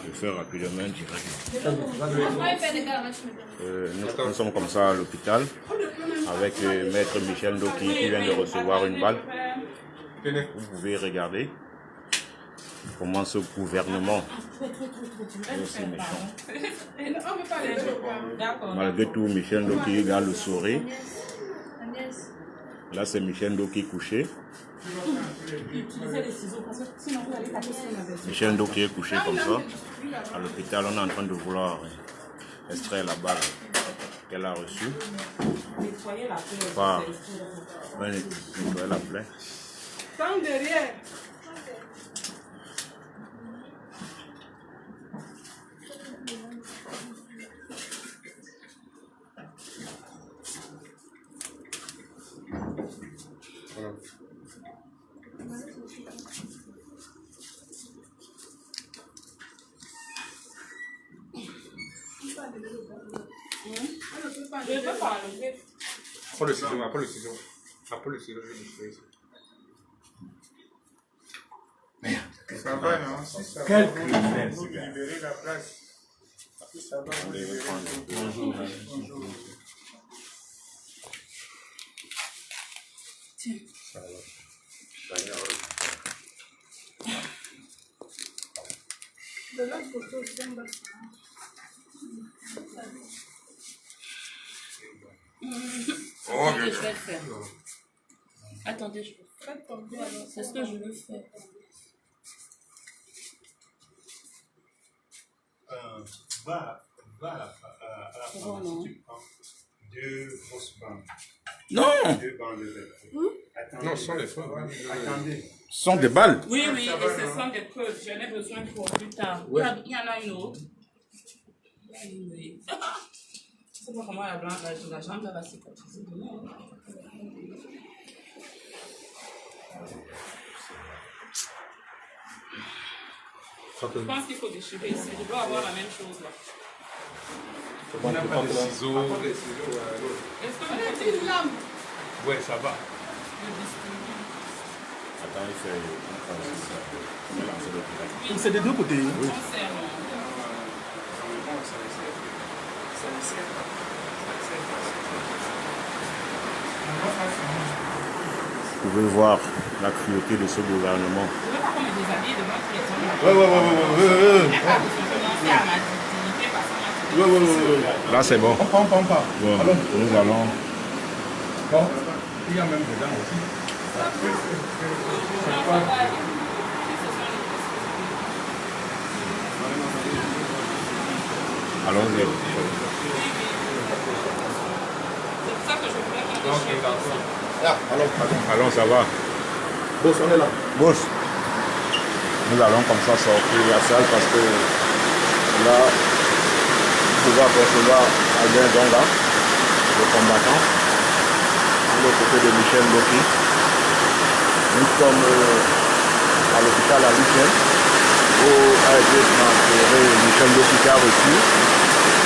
Je vais faire rapidement direct. Nous sommes comme ça à l'hôpital avec Maître Michel Ndoki qui vient de recevoir une balle. Vous pouvez regarder comment ce gouvernement est aussi méchant. Malgré tout, Michel Ndoki garde le sourire. Là, c'est Michel Ndoki couché. Michel Ndoki est couché comme ça. À l'hôpital, on est en train de vouloir extraire la balle qu'elle a reçue. Par nettoyer la plaie. Je veux pas enlever. Prends le ciseau, après le ciseau. Après le ciseau, je vais détruire ça. Merde. Ça va, non? Si ça va, Quel criminel, vous libérez la place. Si ça va, vous libérez. Bonjour. Bonjour. Tiens. Ça va. De l'autre côté aussi, on va Attendez, je vais le faire. Attendez, je vais le faire. C'est ce que je veux faire. Va à la pharmacie, tu prends 2 grosses bandes. Non! 2 bandes de verre. Non, ce sont des fois. Attendez. Ce sont des balles. Oui, et ce sont des creuses. J'en ai besoin pour plus tard. Ouais. Il y en a une autre. Je ne sais pas comment la jambe va cicatriser demain. Je pense qu'il faut déchirer ici. Je dois avoir la même chose là. On n'a pas de ciseaux. Est-ce que vous avez une lame? Ouais, ça va. Attends, il fait C'est des deux côtés. Oui. Vous pouvez voir la cruauté de ce gouvernement. Je ne veux pas qu'on me déshabille devant tous les gens. Là, c'est bon. On prend pas. Bon, nous allons. Bon, il y a même dedans aussi. Allons-y. C'est pour ça que je voulais qu'on déchire. Allons, ça va. Boss, on est là. Boss, nous allons comme ça sortir la salle parce que là, vous pouvez apercevoir Albert Zonga, le combattant, de l'autre côté de Michel Ndoki. Nous sommes à l'hôpital à Michel, où a été transféré Michel Ndoki qui a reçu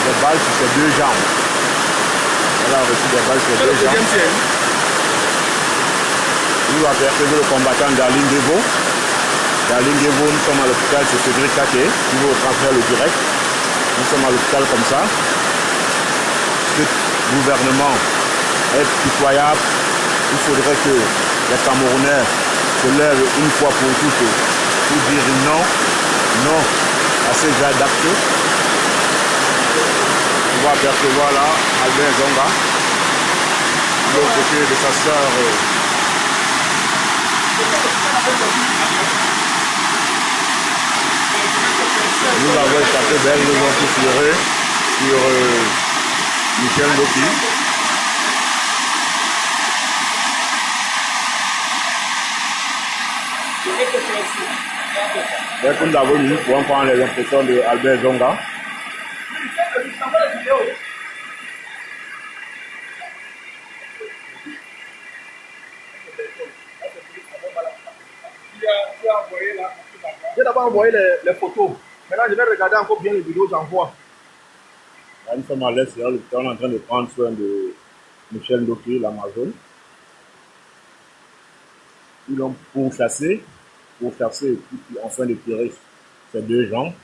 des balles sur ses 2 jambes. Elle a reçu des balles sur ses 2 jambes. Nous apercevons le combattant Darling Devo. Darling Devo, nous sommes à l'hôpital, c'est Cédric Kaké, qui veut transférer le direct. Nous sommes à l'hôpital comme ça. Ce gouvernement est pitoyable. Il faudrait que les Camerounais se lèvent une fois pour toutes pour dire non, non à ces genre d'actes. On va apercevoir là Albert Zonga, de l'autre côté de sa sœur. Nous avons échappé belle, nous avons pu tirer sur Michel Ndoki. Dès que nous avons mis, pour prendre les impressions de Albert Zonga. J'ai d'abord envoyé les photos. Maintenant, je vais regarder encore bien les vidéos, j'envoie. Là, nous sommes à l'extérieur, on est en train de prendre soin de Michel Ndoki, l'Amazon. Ils l'ont pourchassé et puis enfin de tirer ces 2 gens.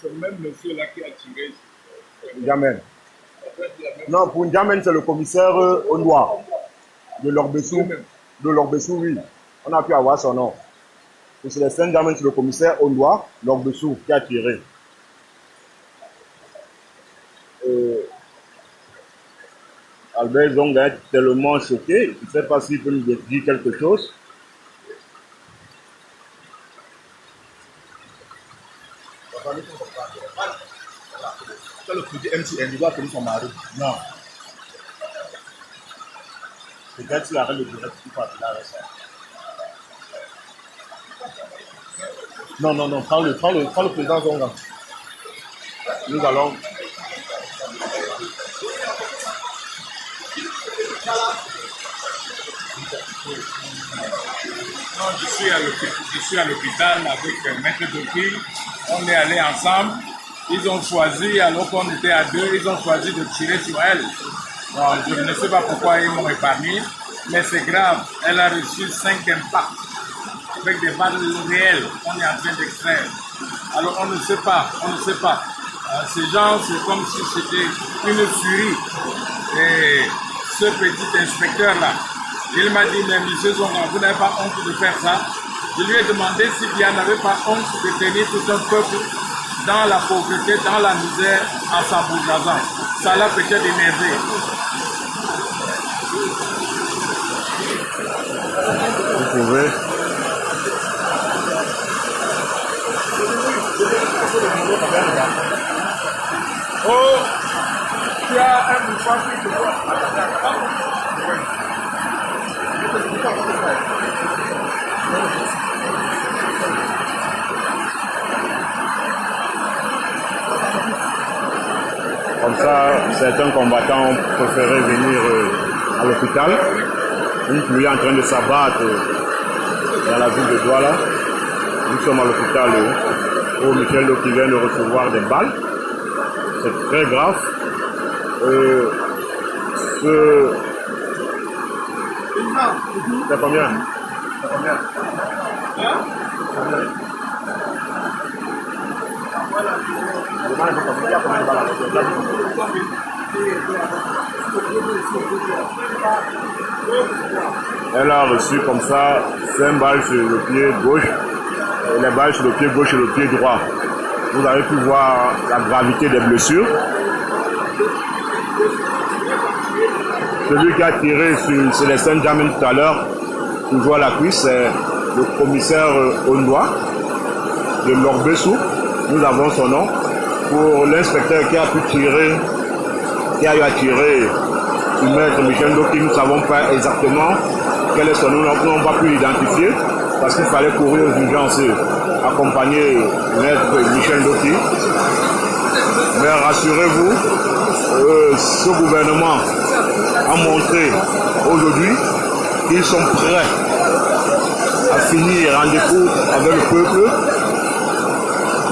le même monsieur là qui a tiré. N'Djamène. Non, pour N'Djamène, c'est le commissaire Ondoa de Lorbessou. De Lorbessou, oui. On a pu avoir son nom. Pour Célestin N'Djamène, c'est le commissaire Ondoa, Lorbessou, qui a tiré. Albert Zonga est tellement choqué, il ne sait pas s'il peut nous dire quelque chose. C'est le petit MCN, il doit connaître son mari. Non. Peut-être qu'il arrête le direct qui passe là avec ça. Non, prends le président Zonga. Nous allons. Non, je suis à l'hôpital avec Maître Doki. On est allés ensemble. Ils ont choisi, alors qu'on était à deux, ils ont choisi de tirer sur elle. Bon, je ne sais pas pourquoi ils m'ont épargné, mais c'est grave. Elle a reçu 5 impacts avec des balles réelles qu'on est en train d'extraire. Alors on ne sait pas. Ces gens, c'est comme si c'était une furie. Et ce petit inspecteur-là, il m'a dit, mais monsieur Zonga, vous n'avez pas honte de faire ça? Je lui ai demandé s'il n'avait pas honte de tenir tout un peuple dans la pauvreté, dans la misère, en s'embourgeoisant. Ça l'a peut-être énervé. Vous pouvez. Oh, tu as un mouvement qui te voit. Comme ça, certains combattants ont préféré venir à l'hôpital. Une pluie en train de s'abattre dans la ville de Douala. Nous sommes à l'hôpital où Michel Doki vient de recevoir des balles. C'est très grave. C'est combien? Elle a reçu comme ça 5 balles sur le pied gauche et les balles sur le pied gauche et le pied droit. Vous avez pu voir la gravité des blessures. Celui qui a tiré sur Célestin N'Djamène tout à l'heure, toujours à la cuisse, c'est le commissaire Ondoa de Lorbessou. Nous avons son nom. Pour l'inspecteur qui a pu tirer, qui a eu à tirer sur maître Michel Doki, nous ne savons pas exactement quel est son nom. Nous n'avons pas pu l'identifier parce qu'il fallait courir aux urgences, accompagner maître Michel Doki. Mais rassurez-vous, ce gouvernement a montré aujourd'hui qu'ils sont prêts à finir en défaut avec le peuple,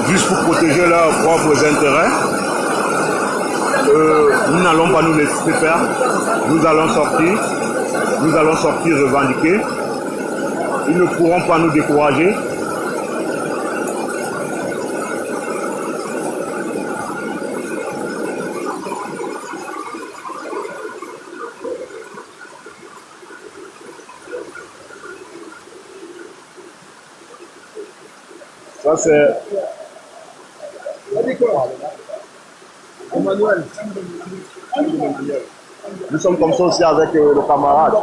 juste pour protéger leurs propres intérêts. Nous n'allons pas nous laisser faire. Nous allons sortir revendiquer. Ils ne pourront pas nous décourager. Ça c'est... Emmanuel. Nous sommes comme ça aussi avec le camarade.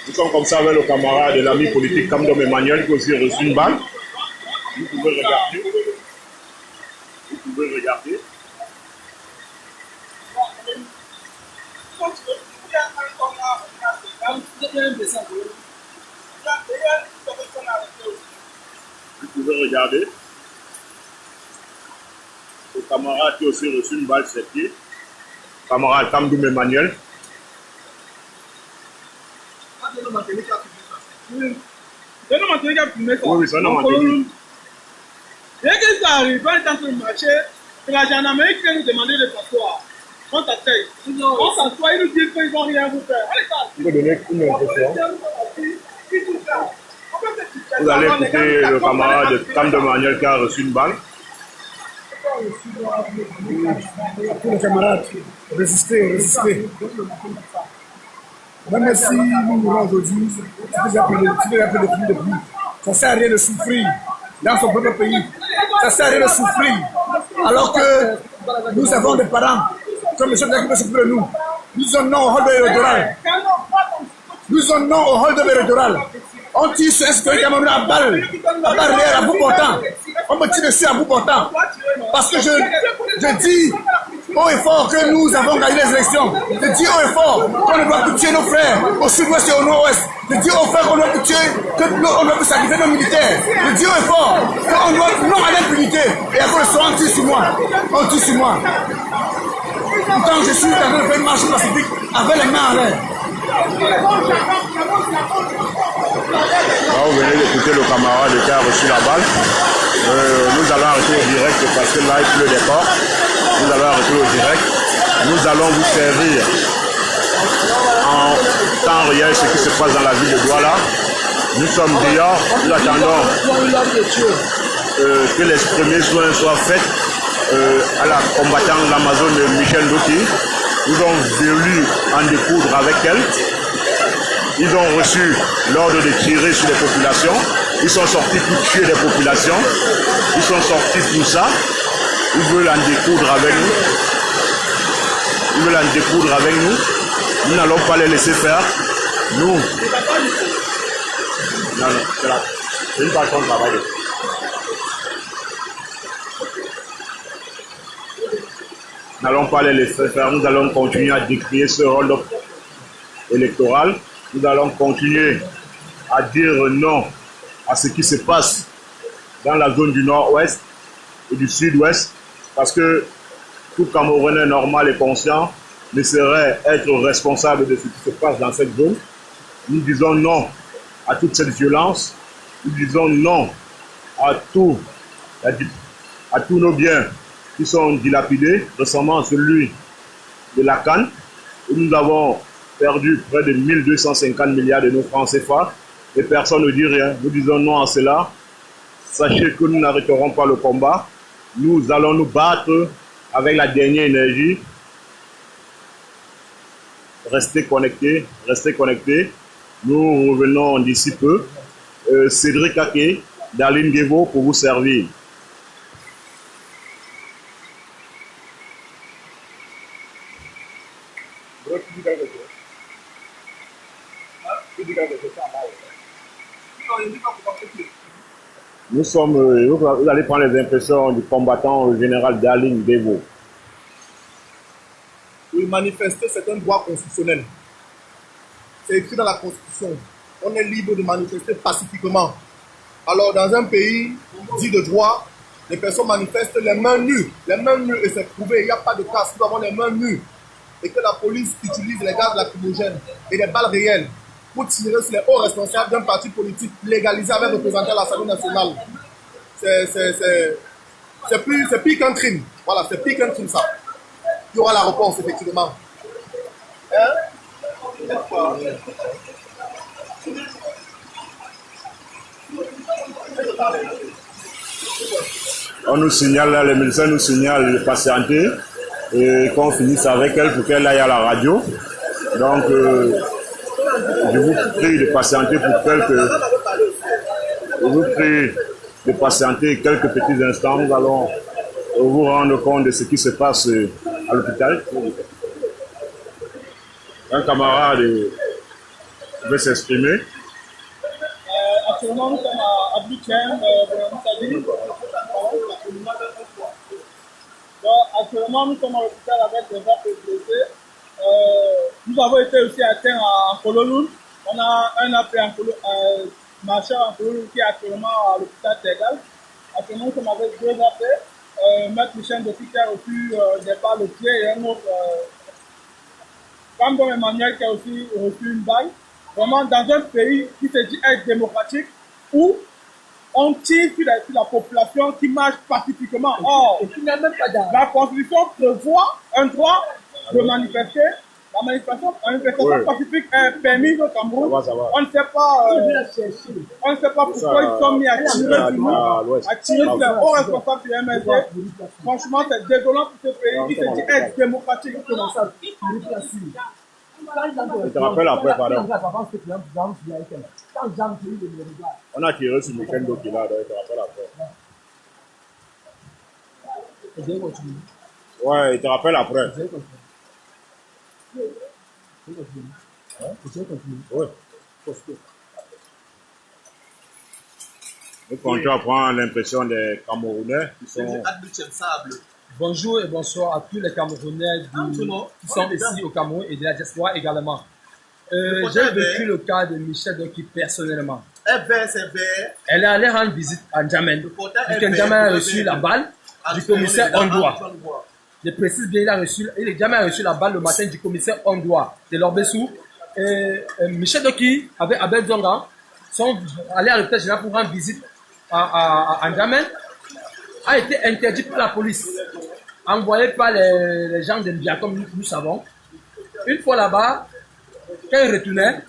Nous sommes comme ça avec le camarade et l'ami politique Kamdom Emmanuel qui a aussi reçu une balle. Vous pouvez regarder. Vous pouvez regarder. Le camarade qui a aussi reçu une balle sur ses pieds. Camarade Kamdom Emmanuel. C'est un homme intelligent qui a filmé ça. Oui, c'est un homme intelligent. Dès que ça arrive, quand il est en train de marcher, c'est la gendarmerie qui vient nous demander de s'asseoir. On s'asseye. On s'assoit, ils nous disent qu'ils ne vont rien vous faire. Allez, ça. Il faut donner une impression. Vous allez écouter le camarade Cam de Manuel qui a reçu une balle. Tous les camarades, résistez. Même si nous mourons aujourd'hui, tu déjà pris de pluie. Ça ne sert à rien de souffrir dans son propre pays. Ça ne sert à rien de souffrir. Alors que nous avons des parents, comme le chef qui peut s'occuper de nous. Nous disons non au hall de l'électoral. Nous disons non au hall de l'électoral. On tire sur un citoyen Cameroun à balle réelle, à bout portant. On me tire dessus à bout portant. Parce que je dis haut et fort que nous avons gagné les élections. Je dis haut et fort qu'on ne doit plus tuer nos frères au sud-ouest et au nord-ouest. Je dis haut et fort qu'on doit plus tuer, qu'on doit plus sacrifier nos militaires. Je dis haut et fort qu'on doit non à l'impunité. Et après le soir, on tire sur moi. Pourtant, je suis en train de faire une marche pacifique avec les mains en l'air. Là, vous venez d'écouter le camarade qui a reçu la balle. Nous allons arrêter au direct parce que là, il pleut des ports. Nous allons arrêter au direct. Nous allons vous servir en temps réel ce qui se passe dans la ville de Douala. Nous sommes dehors, nous attendons que les premiers soins soient faits à la combattante de l'Amazone Michel Douki. Nous avons voulu en découdre avec elle. Ils ont reçu l'ordre de tirer sur les populations. Ils sont sortis pour tuer les populations. Ils sont sortis pour ça. Ils veulent en découdre avec nous. Nous n'allons pas les laisser faire. Nous. Non, c'est une façon de travailler. Nous n'allons pas les laisser faire. Nous allons continuer à décrier ce rôle électoral. Nous allons continuer à dire non à ce qui se passe dans la zone du nord-ouest et du sud-ouest, parce que tout Camerounais normal et conscient ne saurait être responsable de ce qui se passe dans cette zone. Nous disons non à toute cette violence. Nous disons non à tous nos biens qui sont dilapidés, récemment celui de la Cannes, où nous avons perdu près de 1250 milliards de nos francs CFA et personne ne dit rien. Nous disons non à cela. Sachez que nous n'arrêterons pas le combat. Nous allons nous battre avec la dernière énergie. Restez connectés. Nous revenons d'ici peu. Cédric Ake, Darlene Guévo pour vous servir. Vous allez prendre les impressions du combattant général Darlene Guévo. Oui, manifester, c'est un droit constitutionnel. C'est écrit dans la Constitution. On est libre de manifester pacifiquement. Alors, dans un pays dit de droit, les personnes manifestent les mains nues. Les mains nues, et c'est prouvé, il n'y a pas de cas. Nous avons les mains nues. Et que la police utilise les gaz lacrymogènes et les balles réelles pour tirer sur les hauts responsables d'un parti politique légalisé avec représentant à l'Assemblée nationale. C'est pire qu'un crime. Voilà, c'est pire qu'un crime, ça. Il y aura la réponse, effectivement. On nous signale, là, les médecins nous signalent de patienter et qu'on finisse avec elle pour qu'elle aille à la radio. Donc, je vous prie de patienter quelques petits instants. Nous allons vous rendre compte de ce qui se passe à l'hôpital. Un camarade veut s'exprimer. Actuellement, nous sommes à Abidjan, actuellement, nous sommes à l'hôpital avec des gens blessés. Nous avons été aussi atteints en Kololoun. On a un appel marcheur en Kololoun qui est actuellement à l'hôpital Tegal. Actuellement, nous sommes avec deux appels. Maître Michel Doki qui a reçu des balles au pied et un autre. Camdon Emmanuel qui a aussi reçu une balle. Vraiment dans un pays qui se dit être démocratique où on tire sur la population qui marche pacifiquement. Or, la Constitution prévoit un droit de manifester La manifestation pacifique est permise au Cameroun. Ça va. On ne sait pas pourquoi ils sont mis à tirer sur nous, à tirer sur les hauts responsables du MSD. Franchement, c'est désolant pour ce pays qui se dit être démocratique. Je te rappelle après, pardon. On a tiré sur Michel Doki là, donc je te rappelle après. Ouais, il te rappelle après. Oui. Et quand tu apprends l'impression des Camerounais qui sont... Bonjour et bonsoir à tous les Camerounais qui sont ici au Cameroun et de la diaspora également. J'ai vécu le cas de Michel Doki personnellement. Elle est allée rendre visite à N'Djamène. N'Djamène a reçu la balle du commissaire Ondoa. Je précise bien, N'Djamène a reçu la balle le matin du commissaire Ondoa de l'Orbessou. Michel Doki avec Abel Zonga sont allés à l'hôpital général pour rendre visite à N'Djamène. A été interdit par la police, envoyé par les gens de Mbia, comme nous savons. Une fois là-bas, quand il retournait,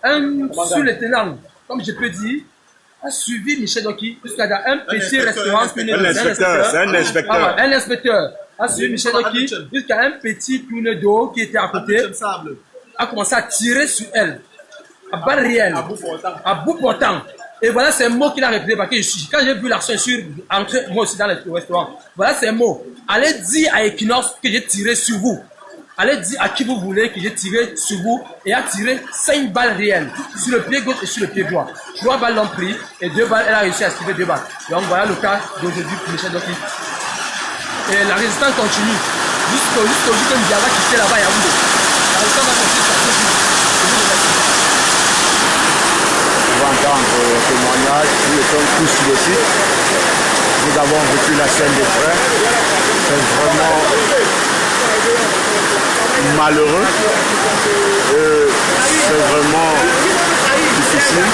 un sous-lieutenant, comme je peux dire, a suivi Michel Doki jusqu'à un petit restaurant. Un inspecteur a suivi Michel Doki jusqu'à un petit tourne d'eau qui était à côté, a commencé à tirer sur elle, à balles réelles, à bout portant. Et voilà ces mots qu'il a répété parce que quand j'ai vu l'action sur entrer moi aussi dans le restaurant, voilà ces mots. Allez dire à Equinox que j'ai tiré sur vous. Allez dire à qui vous voulez que j'ai tiré sur vous et a tiré 5 balles réelles sur le pied gauche et sur le pied droit. 3 balles l'ont pris et 2 balles, elle a réussi à esquiver 2 balles. Donc voilà le cas d'aujourd'hui pour Michel Doki. Et la résistance continue jusqu'au jour que Mbia va quitter là-bas et à Yaoundé. La résistance va continuer sur ce jour. Entendre le témoignage, nous étions tous sur le site. Nous avons vécu la scène des frères. C'est vraiment malheureux. C'est vraiment difficile.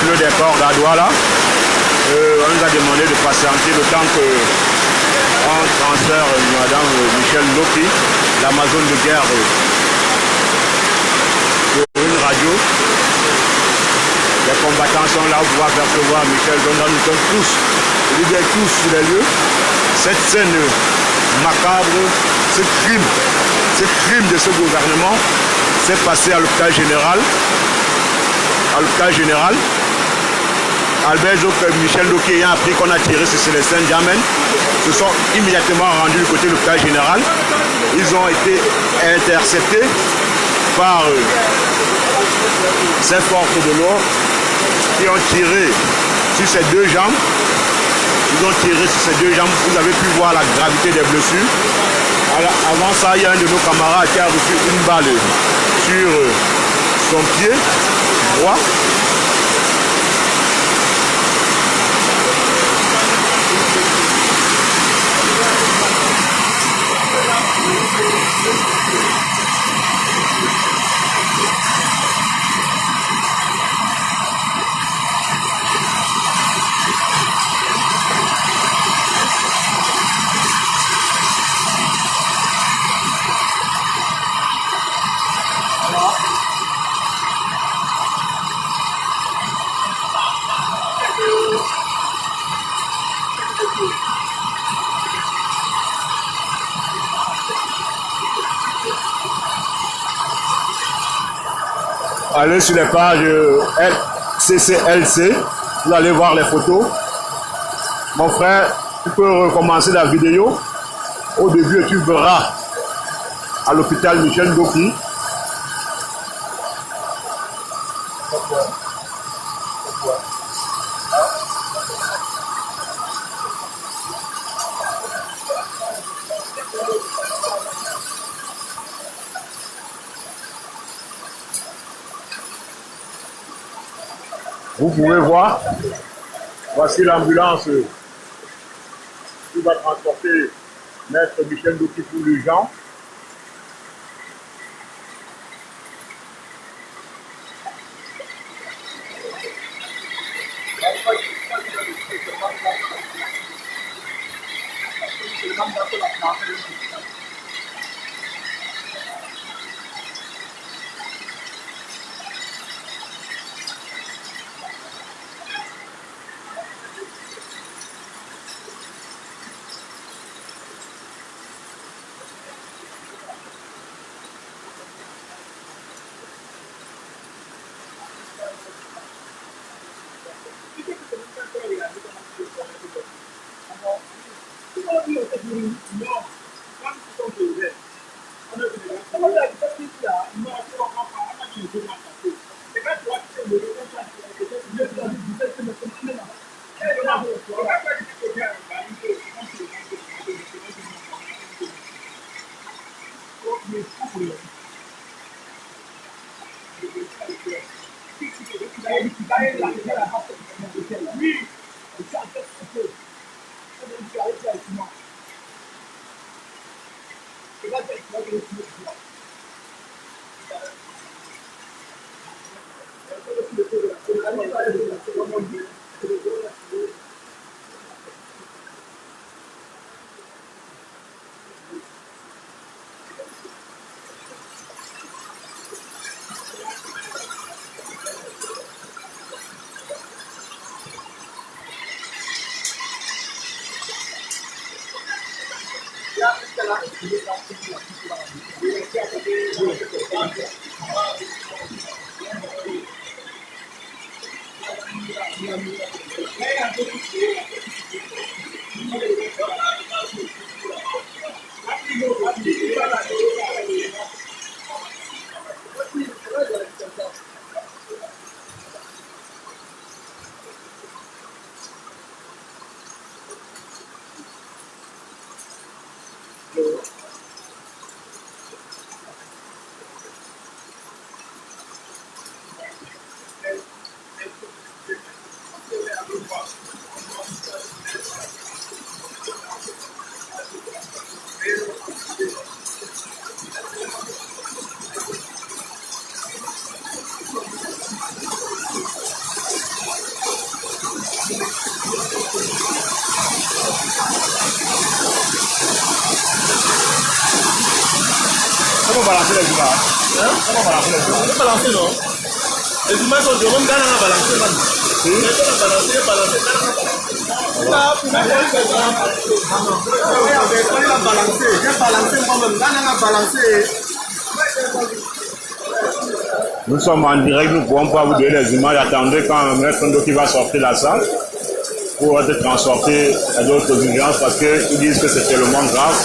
Le départ d'Adoua là, on nous a demandé de patienter le temps que on transfère Madame Michel Doki, l'Amazone de guerre, sur une radio. Les combattants sont là pour pouvoir percevoir Michel. Donc nous sommes tous, je veux dire tous sur les lieux. Cette scène macabre, ce crime de ce gouvernement s'est passé à l'hôpital général. Albert Michel Doki ayant appris qu'on a tiré sur Célestin N'Djamène, se sont immédiatement rendus du côté de l'hôpital général. Ils ont été interceptés par ces forces de l'ordre qui ont tiré sur ces 2 jambes. Ils ont tiré sur ces 2 jambes. Vous avez pu voir la gravité des blessures. Avant ça, il y a un de nos camarades qui a reçu une balle sur son pied droit. Allez sur les pages CCLC, vous allez voir les photos. Mon frère, tu peux recommencer la vidéo. Au début, tu verras à l'hôpital Michel Doki. Vous pouvez voir, voici l'ambulance qui va transporter Maître Michel Douki pour l'urgence. Comment balancer les humains? Comment balancer les humains? On peut balancer, non? Les humains sont de même, Ghana a balancé, man. Mais on a balancé, Là, pour moi, il a balancé. J'ai balancé moi-même. Ghana a balancé. Nous sommes en direct, nous ne pouvons pas vous donner les images. Attendez quand Maître Ndoki va sortir de la salle pour être transporté à d'autres urgences parce qu'ils disent que c'est tellement grave.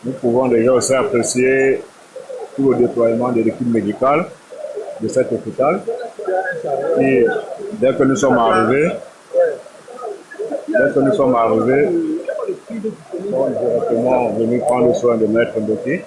Nous pouvons déjà aussi apprécier tout le déploiement de l'équipe médicale de cet hôpital. Et dès que nous sommes arrivés, sont directement venus prendre soin de Maître Ndoki.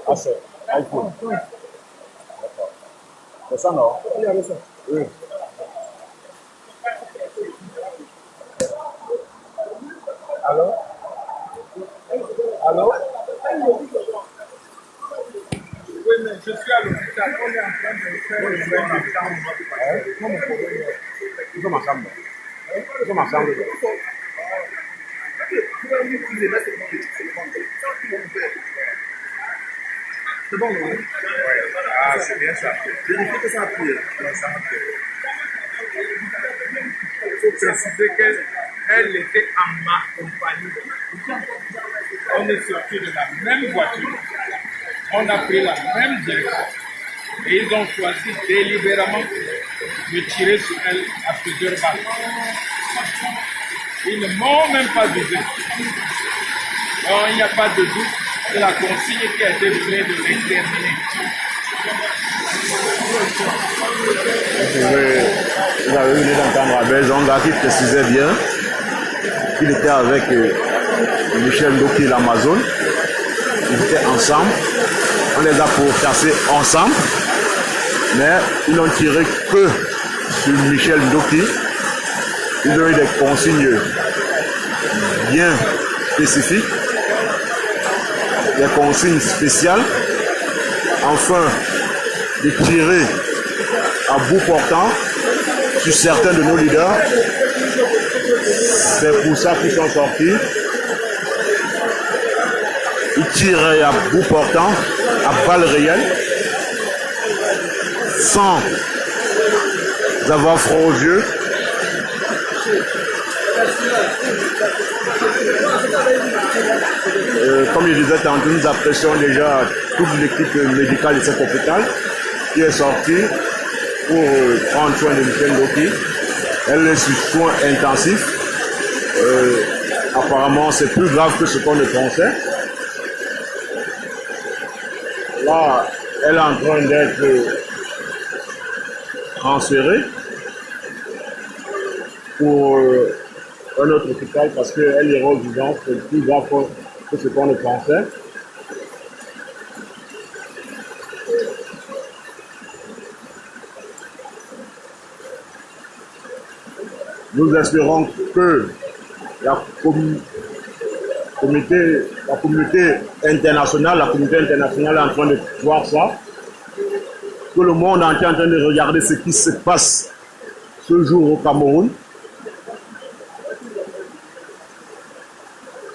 Ah, c'est iPhone. C'est ça, non? Oui. Allô? Allô? Oui, mais je suis à l'hôpital. On est en train de faire une chambre. Nous sommes ensemble. Nous sommes ensemble. C'est bon, non? Ah, c'est bien ça. Vérifiez que ça appuie. Ouais, ça appuie. Il faut préciser qu'elle était en ma compagnie. On est sorti de la même voiture. On a pris la même direction. Et ils ont choisi délibérément de tirer sur elle à plusieurs balles. Ils ne m'ont même pas visé. Donc il n'y a pas de doute. C'est la consigne qui a été donnée de l'exterminer. Vous avez venu d'entendre Abel Zonga qui précisait bien qu'il était avec Michel Ndoki l'Amazon. Ils étaient ensemble. On les a pourchassés ensemble. Mais ils n'ont tiré que sur Michel Ndoki. Ils ont eu des consignes bien spécifiques. Des consignes spéciales, afin de tirer à bout portant sur certains de nos leaders. C'est pour ça qu'ils sont sortis. Ils tiraient à bout portant, à balles réelles, sans avoir froid aux yeux. Comme je disais tantôt, nous apprécions déjà toute l'équipe médicale de cet hôpital qui est sortie pour prendre soin de Michel Ndoki. Elle est sous soins intensifs. Apparemment, c'est plus grave que ce qu'on ne pensait. Là, elle est en train d'être transférée pour un autre hôpital parce qu'elle est aux c'est plus grave que ce qu'on ne pensait. Nous espérons que la communauté internationale est en train de voir ça, que le monde entier est en train de regarder ce qui se passe ce jour au Cameroun.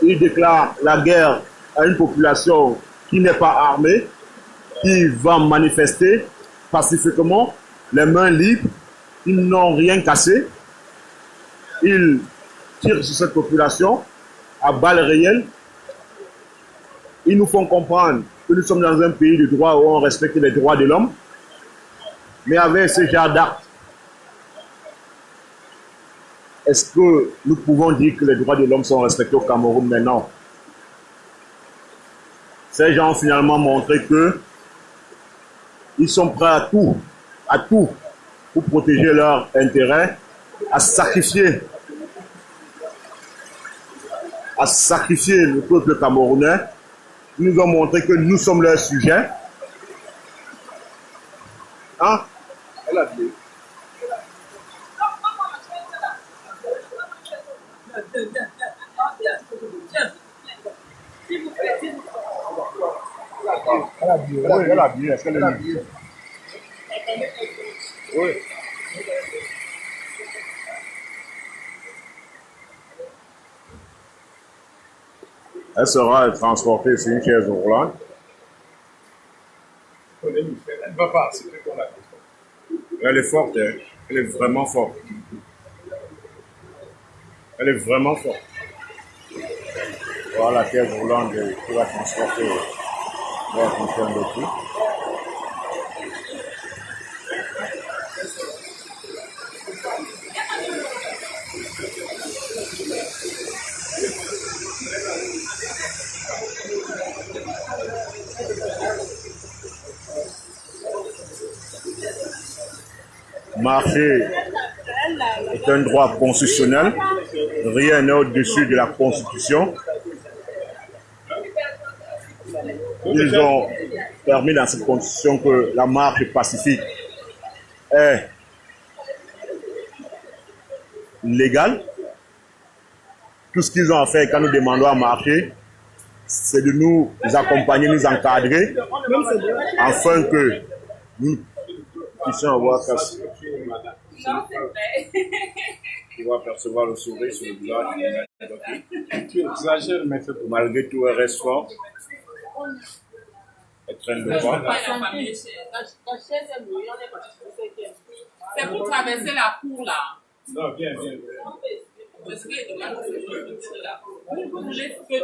Il déclare la guerre à une population qui n'est pas armée, qui va manifester pacifiquement, les mains libres, ils n'ont rien cassé. Ils tirent sur cette population à balles réelles. Ils nous font comprendre que nous sommes dans un pays de droit où on respecte les droits de l'homme. Mais avec ce genre d'actes, est-ce que nous pouvons dire que les droits de l'homme sont respectés au Cameroun maintenant? Ces gens ont finalement montré que ils sont prêts à tout pour protéger leurs intérêts, à sacrifier le peuple camerounais. Ils nous ont montré que nous sommes leurs sujets. Hein? Elle a dit. Elle a dit. Est-ce qu'elle a dit? Oui. Elle sera transportée sur une chaise roulante. Elle ne va pas, c'est vrai qu'on l'a fait. Elle est forte, hein? Elle est vraiment forte. Elle est vraiment forte. Voilà la chaise roulante qui va transporter vers une chaîne de tout. Marcher est un droit constitutionnel. Rien n'est au-dessus de la Constitution. Ils ont permis dans cette Constitution que la marche pacifique est légale. Tout ce qu'ils ont fait quand nous demandons à marcher, c'est de nous accompagner, nous encadrer, afin que nous puissions avoir percevoir le sourire sur le visage. Tu exagères, mais c'est pour Malgré tout, elle reste forte. Elle traîne le bras. C'est pour traverser la cour là. Non, bien. Parce qu'il demande de la cour. Vous voulez que...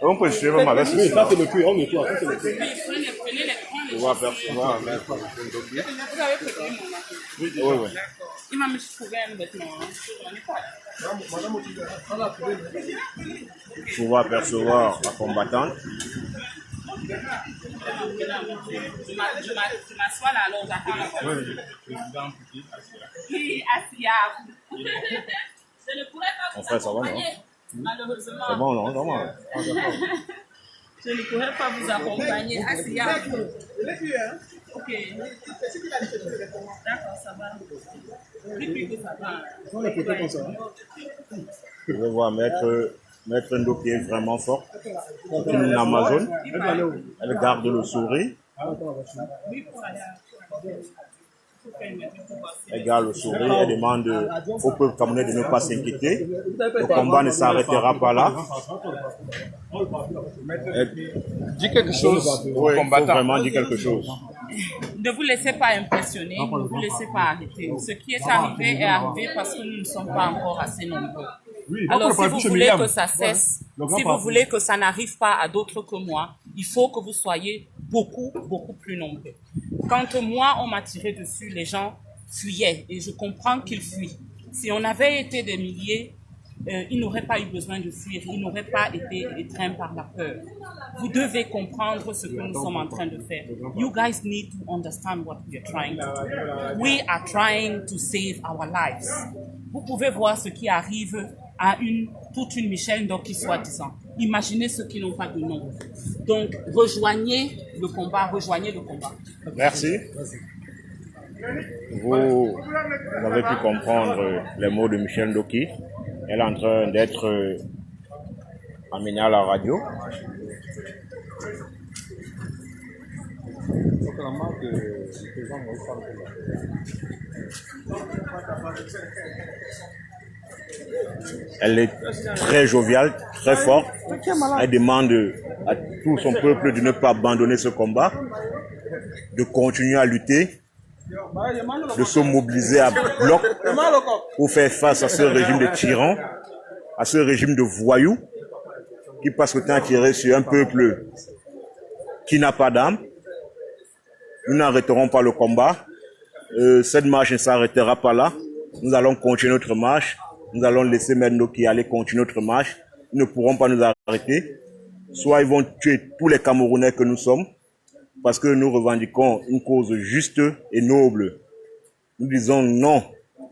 On peut suivre ma veste. Oui, ça c'est le puits, on nettoie. Prenez les On va percevoir la Vous avez préparé mon Oui. Il m'a mis trouvé un vêtement. Pouvoir percevoir la combattante. Je m'assois là, alors j'attends la personne. Oui, Assia. Je ne pourrais pas vous accompagner, malheureusement. C'est bon, non, normal. Je ne pourrais pas vous accompagner. Assia. Ok. D'accord, ça va. Depuis que ça va. On est peut-être comme ça. Je vais voir Maître Ndo qui est vraiment forte. C'est une Amazone. Elle garde le sourire. Elle garde le sourire. Elle demande au peuple camerounais de ne pas s'inquiéter. Le combat ne s'arrêtera pas là. Dis quelque chose Oui, aux il faut combattants. vraiment dire quelque chose. Ne vous laissez pas impressionner, ne vous laissez pas arrêter. Ce qui est arrivé parce que nous ne sommes pas encore assez nombreux. Alors si vous voulez que ça cesse, si vous voulez que ça n'arrive pas à d'autres que moi, il faut que vous soyez beaucoup plus nombreux. Quand moi, on m'a tiré dessus, les gens fuyaient et je comprends qu'ils fuient. Si on avait été des milliers, il n'aurait pas eu besoin de fuir, il n'aurait pas été étreint par la peur. Vous devez comprendre ce que nous sommes en train de faire. You guys need to understand what we are trying to do. We are trying to save our lives. Vous pouvez voir ce qui arrive à toute une Michel Ndoki soi-disant. Imaginez ceux qui n'ont pas de nom. Donc, rejoignez le combat, rejoignez le combat. Merci. Vous avez pu comprendre les mots de Michel Ndoki. Elle est en train d'être amenée à la radio. Elle est très joviale, très forte. Elle demande à tout son peuple de ne pas abandonner ce combat, de continuer à lutter, de se mobiliser à bloc pour faire face à ce régime de tyrans, à ce régime de voyous qui passe le temps à tirer sur un peuple qui n'a pas d'âme. Nous n'arrêterons pas le combat. Cette marche ne s'arrêtera pas là. Nous allons continuer notre marche. Nous allons laisser maintenant qui aller continuer notre marche. Ils ne pourront pas nous arrêter. Soit ils vont tuer tous les Camerounais que nous sommes, parce que nous revendiquons une cause juste et noble. Nous disons non,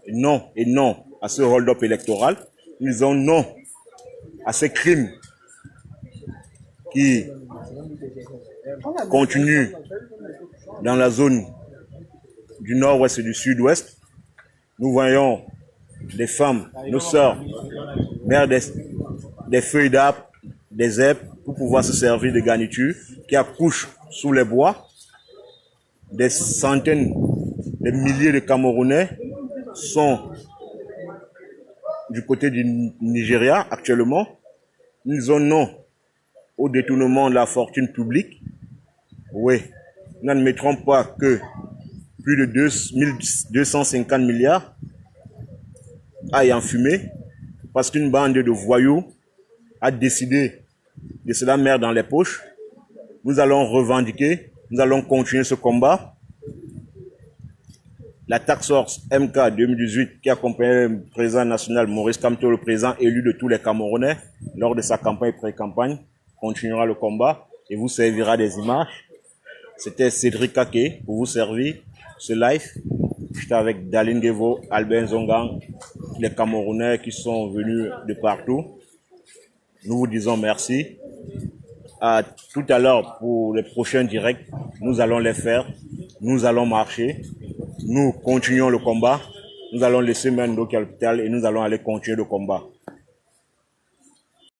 non et non à ce hold-up électoral. Nous disons non à ces crimes qui continuent dans la zone du nord-ouest et du sud-ouest. Nous voyons des femmes, nos sœurs, mères des feuilles d'arbre, des herbes, pour pouvoir se servir de garniture, qui accouchent sous les bois. Des centaines, des milliers de Camerounais sont du côté du Nigeria actuellement. Nous disons non au détournement de la fortune publique. Oui, nous n'admettrons pas que plus de 250 milliards aillent en fumée parce qu'une bande de voyous a décidé de se la mettre dans les poches. Nous allons revendiquer, nous allons continuer ce combat. La task force MK 2018 qui accompagnait le président national Maurice Kamto, le président élu de tous les Camerounais, lors de sa campagne et pré-campagne, continuera le combat et vous servira des images. C'était Cédric Kake pour vous servir ce live. J'étais avec Daline Gevo, Albin Zongang, les Camerounais qui sont venus de partout. Nous vous disons merci. À tout à l'heure pour les prochains directs, nous allons les faire. Nous allons marcher. Nous continuons le combat. Nous allons laisser Mendo qui est à l'hôpital et nous allons aller continuer le combat.